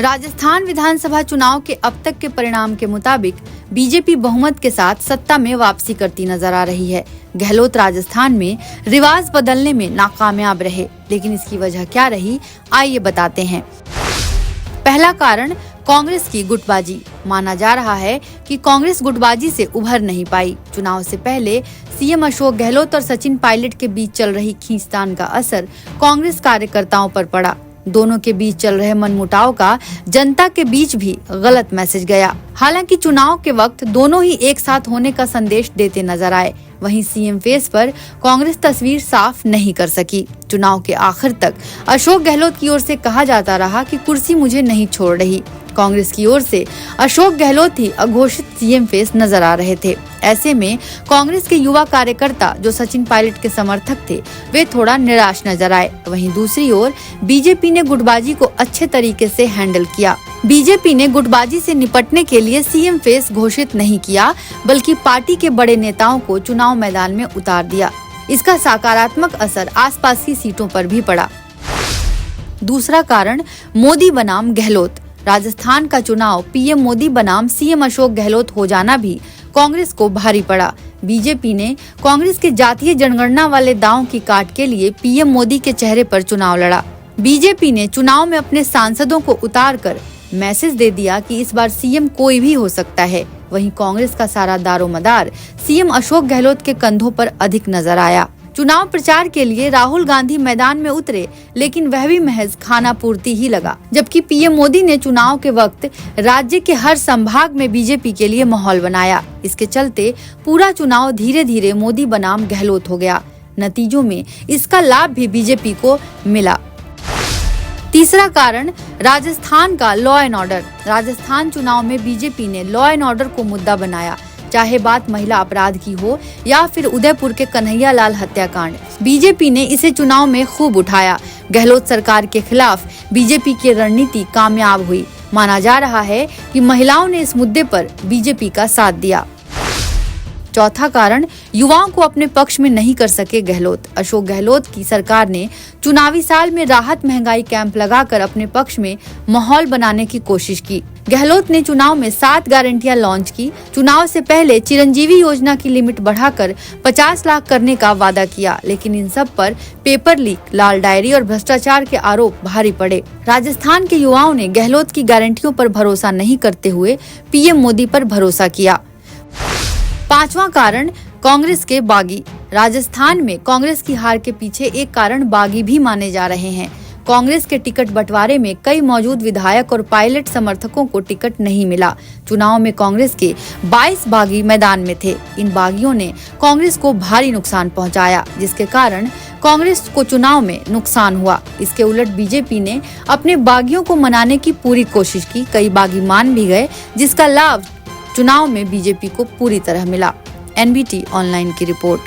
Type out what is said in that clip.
राजस्थान विधानसभा चुनाव के अब तक के परिणाम के मुताबिक बीजेपी बहुमत के साथ सत्ता में वापसी करती नजर आ रही है। गहलोत राजस्थान में रिवाज बदलने में नाकामयाब रहे, लेकिन इसकी वजह क्या रही, आइए बताते हैं। पहला कारण कांग्रेस की गुटबाजी। माना जा रहा है कि कांग्रेस गुटबाजी से उभर नहीं पाई। चुनाव से पहले सीएम अशोक गहलोत और सचिन पायलट के बीच चल रही खींचतान का असर कांग्रेस कार्यकर्ताओं पर पड़ा। दोनों के बीच चल रहे मनमुटाव का जनता के बीच भी गलत मैसेज गया। हालांकि चुनाव के वक्त दोनों ही एक साथ होने का संदेश देते नजर आए, वहीं सीएम फेस पर कांग्रेस तस्वीर साफ नहीं कर सकी। चुनाव के आखिर तक अशोक गहलोत की ओर से कहा जाता रहा कि कुर्सी मुझे नहीं छोड़ रही। कांग्रेस की ओर से अशोक गहलोत ही अघोषित सीएम फेस नजर आ रहे थे। ऐसे में कांग्रेस के युवा कार्यकर्ता जो सचिन पायलट के समर्थक थे, वे थोड़ा निराश नजर आए। वहीं दूसरी ओर बीजेपी ने गुटबाजी को अच्छे तरीके से हैंडल किया। बीजेपी ने गुटबाजी से निपटने के लिए सीएम फेस घोषित नहीं किया, बल्कि पार्टी के बड़े नेताओं को चुनाव मैदान में उतार दिया। इसका सकारात्मक असर आसपास की सीटों पर भी पड़ा। दूसरा कारण मोदी बनाम गहलोत। राजस्थान का चुनाव पीएम मोदी बनाम सीएम अशोक गहलोत हो जाना भी कांग्रेस को भारी पड़ा। बीजेपी ने कांग्रेस के जातीय जनगणना वाले दांव की काट के लिए पीएम मोदी के चेहरे पर चुनाव लड़ा। बीजेपी ने चुनाव में अपने सांसदों को उतार कर मैसेज दे दिया कि इस बार सीएम कोई भी हो सकता है। वहीं कांग्रेस का सारा दारोमदार सीएम अशोक गहलोत के कंधों पर अधिक नजर आया। चुनाव प्रचार के लिए राहुल गांधी मैदान में उतरे, लेकिन वह भी महज खाना पूर्ति ही लगा। जबकि पीएम मोदी ने चुनाव के वक्त राज्य के हर संभाग में बीजेपी के लिए माहौल बनाया। इसके चलते पूरा चुनाव धीरे धीरे मोदी बनाम गहलोत हो गया। नतीजों में इसका लाभ भी बीजेपी को मिला। तीसरा कारण राजस्थान का लॉ एंड ऑर्डर। राजस्थान चुनाव में बीजेपी ने लॉ एंड ऑर्डर को मुद्दा बनाया, चाहे बात महिला अपराध की हो या फिर उदयपुर के कन्हैया लाल हत्याकांड। बीजेपी ने इसे चुनाव में खूब उठाया। गहलोत सरकार के खिलाफ बीजेपी की रणनीति कामयाब हुई। माना जा रहा है कि महिलाओं ने इस मुद्दे पर बीजेपी का साथ दिया। चौथा कारण युवाओं को अपने पक्ष में नहीं कर सके गहलोत। अशोक गहलोत की सरकार ने चुनावी साल में राहत महंगाई कैंप लगाकर अपने पक्ष में माहौल बनाने की कोशिश की। गहलोत ने चुनाव में 7 गारंटियां लॉन्च की। चुनाव से पहले चिरंजीवी योजना की लिमिट बढ़ाकर 50 लाख करने का वादा किया, लेकिन इन सब पर पेपर लीक, लाल डायरी और भ्रष्टाचार के आरोप भारी पड़े। राजस्थान के युवाओं ने गहलोत की गारंटियों पर भरोसा नहीं करते हुए पीएम मोदी पर भरोसा किया। पांचवा कारण कांग्रेस के बागी। राजस्थान में कांग्रेस की हार के पीछे एक कारण बागी भी माने जा रहे हैं। कांग्रेस के टिकट बंटवारे में कई मौजूद विधायक और पायलट समर्थकों को टिकट नहीं मिला। चुनाव में कांग्रेस के 22 बागी मैदान में थे। इन बागियों ने कांग्रेस को भारी नुकसान पहुंचाया, जिसके कारण कांग्रेस को चुनाव में नुकसान हुआ। इसके उलट बीजेपी ने अपने बागियों को मनाने की पूरी कोशिश की। कई बागी मान भी गए, जिसका लाभ चुनाव में बीजेपी को पूरी तरह मिला। एनबीटी ऑनलाइन की रिपोर्ट।